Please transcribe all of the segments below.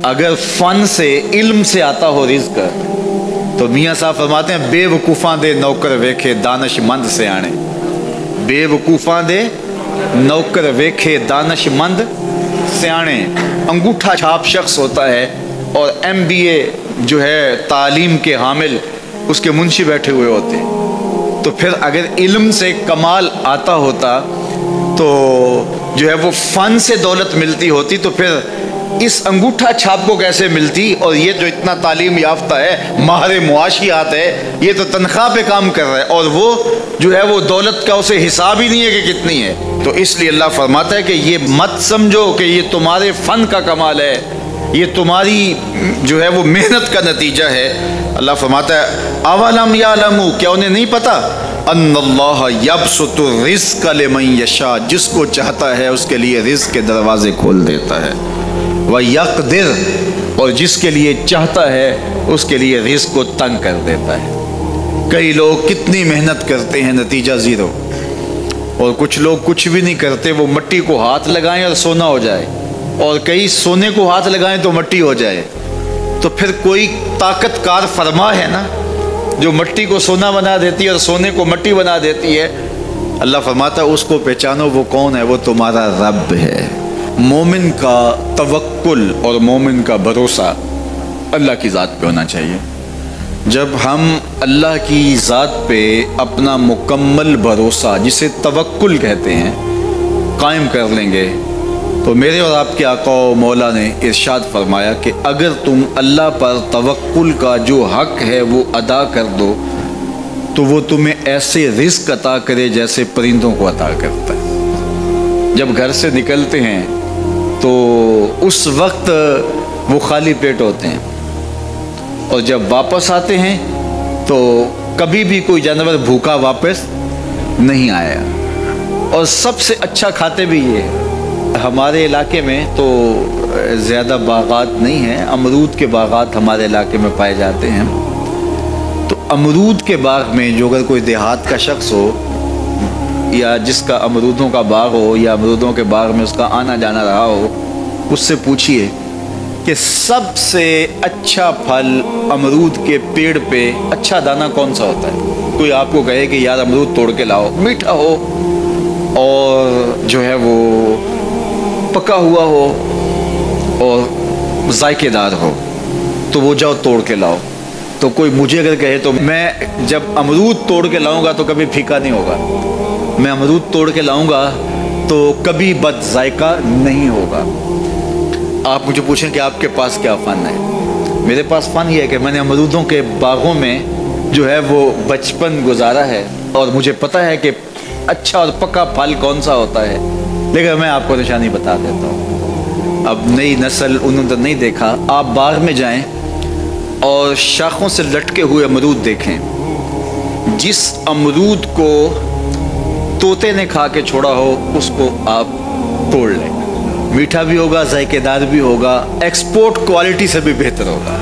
اگر فن سے علم سے آتا ہو رزق تو میاں صاحب فرماتے ہیں بے وقوفاں دے نوکر ویکھے دانش مند سے آنے. بے وقوفاں دے نوکر ویکھے دانش مند سیانے. انگوٹھا چھاپ شخص ہوتا ہے اور MBA جو ہے تعلیم کے حامل اس کے منشی بیٹھے ہوئے ہوتے ہیں. تو پھر اگر علم سے کمال آتا ہوتا تو جو ہے وہ فن سے دولت ملتی ہوتی تو پھر اس انگوٹھا چھاپ کو کیسے ملتی؟ اور یہ جو اتنا تعلیم یافتہ ہے ماہر معاشیات ہے یہ تو تنخواہ پہ کام کر رہا ہے اور وہ جو ہے وہ دولت کا اسے حساب ہی نہیں ہے کہ کتنی ہے. تو اس لیے اللہ فرماتا ہے کہ یہ مت سمجھو کہ یہ تمہارے فن کا کمال ہے، یہ تمہاری جو ہے وہ محنت کا نتیجہ ہے. اللہ فرماتا ہے اولم یعلموا، کیا انہیں نہیں پتا ان اللہ یبسط الرزق لمن یشاء، جس کو چاہتا ہے اس کے لیے رزق کے دروازے کھول دیتا ہے، وَيَقْدِرُ، اور جس کے لیے چاہتا ہے اس کے لیے رزق کو تنگ کر دیتا ہے. کئی لوگ کتنی محنت کرتے ہیں نتیجہ زیرو، اور کچھ لوگ کچھ بھی نہیں کرتے، وہ مٹی کو ہاتھ لگائیں اور سونا ہو جائے، اور کئی سونے کو ہاتھ لگائیں تو مٹی ہو جائے. تو پھر کوئی طاقت کار فرما ہے نا جو مٹی کو سونا بنا دیتی ہے اور سونے کو مٹی بنا دیتی ہے. اللہ فرماتا ہے اس کو پہچانو، وہ کون ہے؟ وہ تمہارا رب ہے. مومن کا توکل اور مومن کا بھروسہ اللہ کی ذات پہ ہونا چاہیے. جب ہم اللہ کی ذات پہ اپنا مکمل بھروسہ جسے توکل کہتے ہیں قائم کر لیں گے تو میرے اور آپ کے آقا و مولا نے ارشاد فرمایا کہ اگر تم اللہ پر توکل کا جو حق ہے وہ ادا کر دو تو وہ تمہیں ایسے رزق عطا کرے جیسے پرندوں کو عطا کرتا ہے. جب گھر سے نکلتے ہیں تو اس وقت وہ خالی پیٹ ہوتے ہیں، اور جب واپس آتے ہیں تو کبھی بھی کوئی جانور بھوکا واپس نہیں آیا، اور سب سے اچھا کھاتے بھی یہ ہے. ہمارے علاقے میں تو زیادہ باغات نہیں ہیں، امرود کے باغات ہمارے علاقے میں پائے جاتے ہیں. تو امرود کے باغ میں جو اگر کوئی دیہات کا شخص ہو یا جس کا امرودوں کا باغ ہو یا امرودوں کے باغ میں اس کا آنا جانا رہا ہو، اس سے پوچھئے کہ سب سے اچھا پھل امرود کے پیڑ پہ اچھا دانہ کون سا ہوتا ہے. کوئی آپ کو کہے کہ یار امرود توڑ کے لاؤ، میٹھا ہو اور جو ہے وہ پکا ہوا ہو اور ذائقے دار ہو تو وہ جاؤ توڑ کے لاؤ. تو کوئی مجھے اگر کہے تو میں جب امرود توڑ کے لاؤں گا تو کبھی پھیکا نہیں ہوگا، میں امرود توڑ کے لاؤں گا تو کبھی بد ذائقہ نہیں ہوگا. آپ مجھے پوچھیں کہ آپ کے پاس کیا فن ہے؟ میرے پاس فن یہ ہے کہ میں نے امرودوں کے باغوں میں جو ہے وہ بچپن گزارا ہے اور مجھے پتہ ہے کہ اچھا اور پکا پھل کون سا ہوتا ہے. لیکن میں آپ کو نشانی بتا دیتا ہوں. اب نئی نسل انہوں نے نہیں دیکھا، آپ باغ میں جائیں اور شاخوں سے لٹکے ہوئے امرود دیکھیں. جس امرود کو طوطے نے کھا کے چھوڑا ہو اس کو آپ توڑ لیں، میٹھا بھی ہوگا، ذائقے دار بھی ہوگا، ایکسپورٹ کوالٹی سے بھی بہتر ہوگا.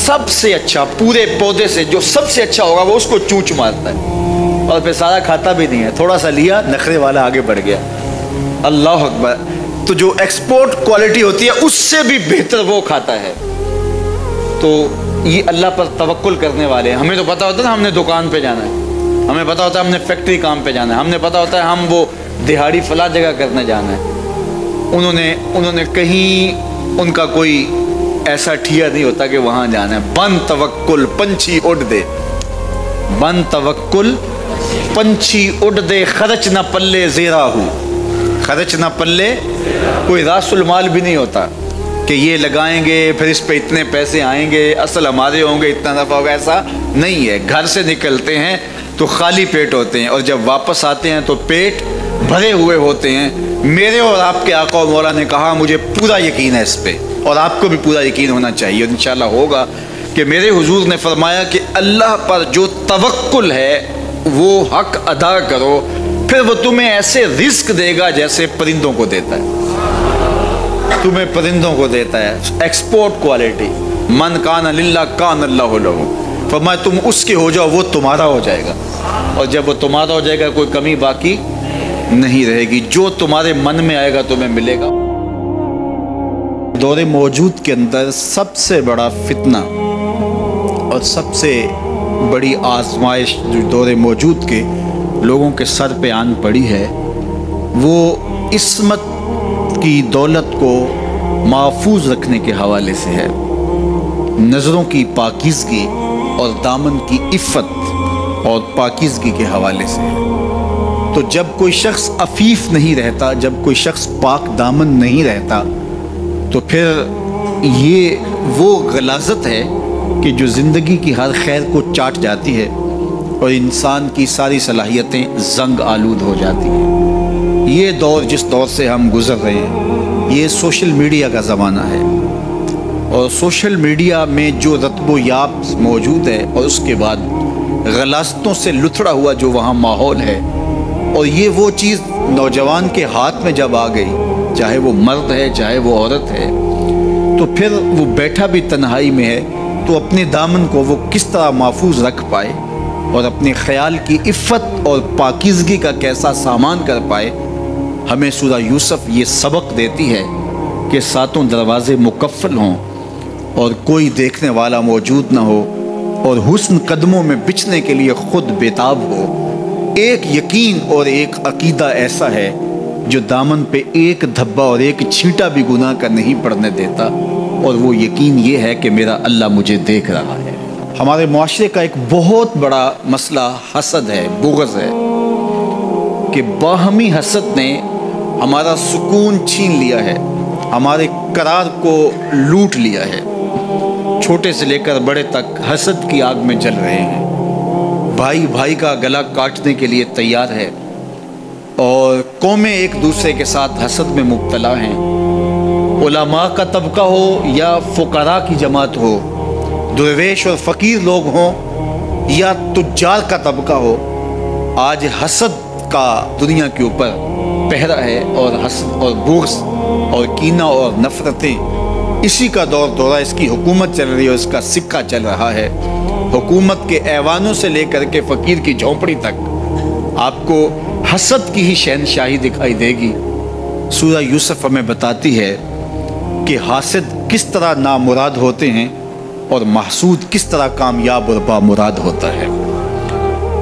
سب سے اچھا پورے پودے سے جو سب سے اچھا ہوگا وہ اس کو چونچ مارتا ہے اور پھر سارا کھاتا بھی نہیں ہے، تھوڑا سا لیا، نخرے والا آگے بڑھ گیا. اللہ اکبر. تو جو ایکسپورٹ کوالٹی ہوتی ہے اس سے بھی بہتر وہ کھاتا ہے. تو یہ اللہ پر توکل کرنے والے ہیں. ہمیں تو پتہ ہوتا ہے نا ہم نے دکان پہ جانا ہے، ہمیں پتہ ہوتا ہے ہم نے فیکٹری کام پہ جانا ہے، ہم نے پتہ ہوتا ہے ہم وہ دہاڑی فلاں جگہ کرنے جانا ہے. انہوں نے کہیں ان کا کوئی ایسا ٹھیا نہیں ہوتا کہ وہاں جانا ہے. بن توکل پنچھی اڑ دے، بن توکل پنچھی اڑ دے، خرچ نہ پلے زیرا ہو، خرچ نہ پلے. کوئی راس المال بھی نہیں ہوتا کہ یہ لگائیں گے پھر اس پہ اتنے پیسے آئیں گے، اصل ہمارے ہوں گے، اتنا نفع ہوگا، ایسا نہیں ہے. گھر سے نکلتے ہیں تو خالی پیٹ ہوتے ہیں اور جب واپس آتے ہیں تو پیٹ بھرے ہوئے ہوتے ہیں. میرے اور آپ کے آقا و مولا نے کہا مجھے پورا یقین ہے اس پہ، اور آپ کو بھی پورا یقین ہونا چاہیے، انشاءاللہ ہوگا، کہ میرے حضور نے فرمایا کہ اللہ پر جو توکل ہے وہ حق ادا کرو، پھر وہ تمہیں ایسے رزق دے گا جیسے پرندوں کو دیتا ہے، تمہیں پرندوں کو دیتا ہے. Export quality. من کان للہ کان اللہ لہ. فرمایا تم اس کے ہو جاؤ وہ تمہارا ہو جائے گا، اور جب وہ تمہارا ہو جائے گا کوئی کمی باقی نہیں رہے گی. جو تمہارے من میں آئے گا تمہیں ملے گا. دور موجود کے اندر سب سے بڑا فتنہ اور سب سے بڑی آزمائش جو دور موجود کے لوگوں کے سر پہ آن پڑی ہے، وہ عصمت کی دولت کو محفوظ رکھنے کے حوالے سے ہے، نظروں کی پاکیزگی اور دامن کی عفت اور پاکیزگی کے حوالے سے ہے۔ تو جب کوئی شخص عفیف نہیں رہتا، جب کوئی شخص پاک دامن نہیں رہتا، تو پھر یہ وہ غلاظت ہے کہ جو زندگی کی ہر خیر کو چاٹ جاتی ہے اور انسان کی ساری صلاحیتیں زنگ آلود ہو جاتی ہیں۔ یہ دور جس دور سے ہم گزر رہے ہیں، یہ سوشل میڈیا کا زمانہ ہے، اور سوشل میڈیا میں جو رتب و یاب موجود ہے اور اس کے بعد غلاظتوں سے لتھڑا ہوا جو وہاں ماحول ہے، اور یہ وہ چیز نوجوان کے ہاتھ میں جب آ گئی، چاہے وہ مرد ہے چاہے وہ عورت ہے، تو پھر وہ بیٹھا بھی تنہائی میں ہے تو اپنے دامن کو وہ کس طرح محفوظ رکھ پائے اور اپنے خیال کی عفت اور پاکیزگی کا کیسا سامان کر پائے۔ ہمیں سورہ یوسف یہ سبق دیتی ہے کہ ساتوں دروازے مقفل ہوں اور کوئی دیکھنے والا موجود نہ ہو، اور حسن قدموں میں بچھنے کے لیے خود بیتاب ہو۔ ایک یقین اور ایک عقیدہ ایسا ہے جو دامن پہ ایک دھبا اور ایک چھینٹا بھی گناہ کا نہیں پڑنے دیتا، اور وہ یقین یہ ہے کہ میرا اللہ مجھے دیکھ رہا ہے۔ ہمارے معاشرے کا ایک بہت بڑا مسئلہ حسد ہے، بغض ہے، کہ باہمی حسد نے ہمارا سکون چھین لیا ہے، ہمارے قرار کو لوٹ لیا ہے۔ چھوٹے سے لے کر بڑے تک حسد کی آگ میں جل رہے ہیں، بھائی بھائی کا گلا کاٹنے کے لیے تیار ہے، اور قومیں ایک دوسرے کے ساتھ حسد میں مبتلا ہیں۔ علماء کا طبقہ ہو یا فقراء کی جماعت ہو، درویش اور فقیر لوگ ہوں یا تجار کا طبقہ ہو، آج حسد کا دنیا کے اوپر پہرا ہے، اور حسد اور بغض اور کینہ اور نفرتیں، اسی کا دور دورہ، اس کی حکومت چل رہی ہے، اس کا سکہ چل رہا ہے۔ حکومت کے ایوانوں سے لے کر کے فقیر کی جھونپڑی تک آپ کو حسد کی ہی شہنشاہی دکھائی دے گی۔ سورہ یوسف ہمیں بتاتی ہے کہ حاسد کس طرح نامراد ہوتے ہیں اور محسود کس طرح کامیاب اور بامراد ہوتا ہے۔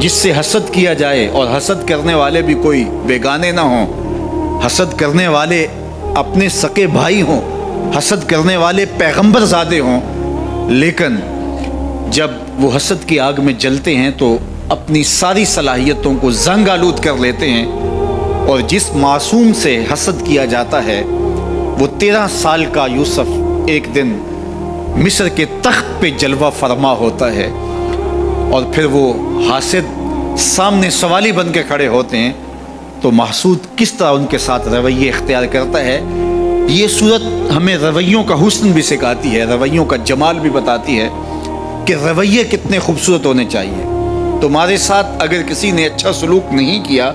جس سے حسد کیا جائے، اور حسد کرنے والے بھی کوئی بیگانے نہ ہوں، حسد کرنے والے اپنے سکے بھائی ہوں، حسد کرنے والے پیغمبر زادے ہوں، لیکن جب وہ حسد کی آگ میں جلتے ہیں تو اپنی ساری صلاحیتوں کو زنگ آلود کر لیتے ہیں، اور جس معصوم سے حسد کیا جاتا ہے وہ 13 سال کا یوسف ایک دن مصر کے تخت پہ جلوہ فرما ہوتا ہے، اور پھر وہ حاسد سامنے سوالی بن کے کھڑے ہوتے ہیں، تو محسود کس طرح ان کے ساتھ رویے اختیار کرتا ہے۔ یہ صورت ہمیں رویوں کا حسن بھی سکھاتی ہے، رویوں کا جمال بھی بتاتی ہے کہ رویے کتنے خوبصورت ہونے چاہیے۔ تمہارے ساتھ اگر کسی نے اچھا سلوک نہیں کیا،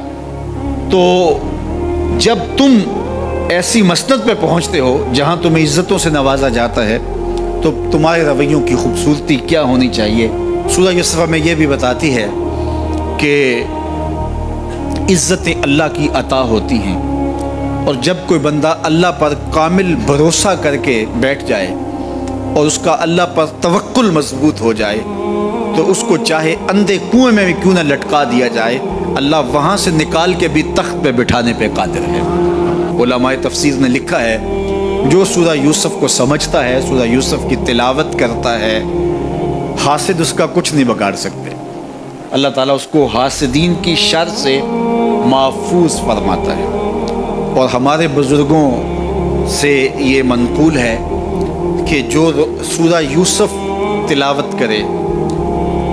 تو جب تم ایسی مسند پہ پہنچتے ہو جہاں تمہیں عزتوں سے نوازا جاتا ہے، تو تمہارے رویوں کی خوبصورتی کیا ہونی چاہیے۔ سورہ یوسف میں یہ بھی بتاتی ہے کہ عزتیں اللہ کی عطا ہوتی ہیں، اور جب کوئی بندہ اللہ پر کامل بھروسہ کر کے بیٹھ جائے اور اس کا اللہ پر توکل مضبوط ہو جائے، تو اس کو چاہے اندھے کنویں میں بھی کیوں نہ لٹکا دیا جائے، اللہ وہاں سے نکال کے بھی تخت پہ بٹھانے پہ قادر ہے۔ علماء تفسیر نے لکھا ہے، جو سورہ یوسف کو سمجھتا ہے، سورہ یوسف کی تلاوت کرتا ہے، حاسد اس کا کچھ نہیں بگاڑ سکتے۔ اللہ تعالیٰ اس کو حاسدین کی شر سے محفوظ فرماتا ہے۔ اور ہمارے بزرگوں سے یہ منقول ہے کہ جو سورہ یوسف تلاوت کرے،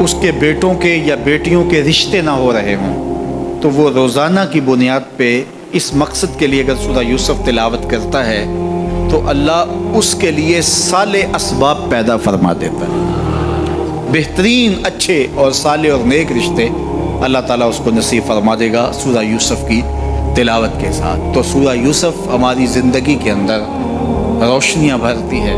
اس کے بیٹوں کے یا بیٹیوں کے رشتے نہ ہو رہے ہوں، تو وہ روزانہ کی بنیاد پہ اس مقصد کے لیے اگر سورہ یوسف تلاوت کرتا ہے تو اللہ اس کے لیے صالح اسباب پیدا فرما دیتا ہے، بہترین اچھے اور صالح اور نیک رشتے اللہ تعالیٰ اس کو نصیب فرما دے گا سورہ یوسف کی تلاوت کے ساتھ۔ تو سورہ یوسف ہماری زندگی کے اندر روشنیاں بھرتی ہے۔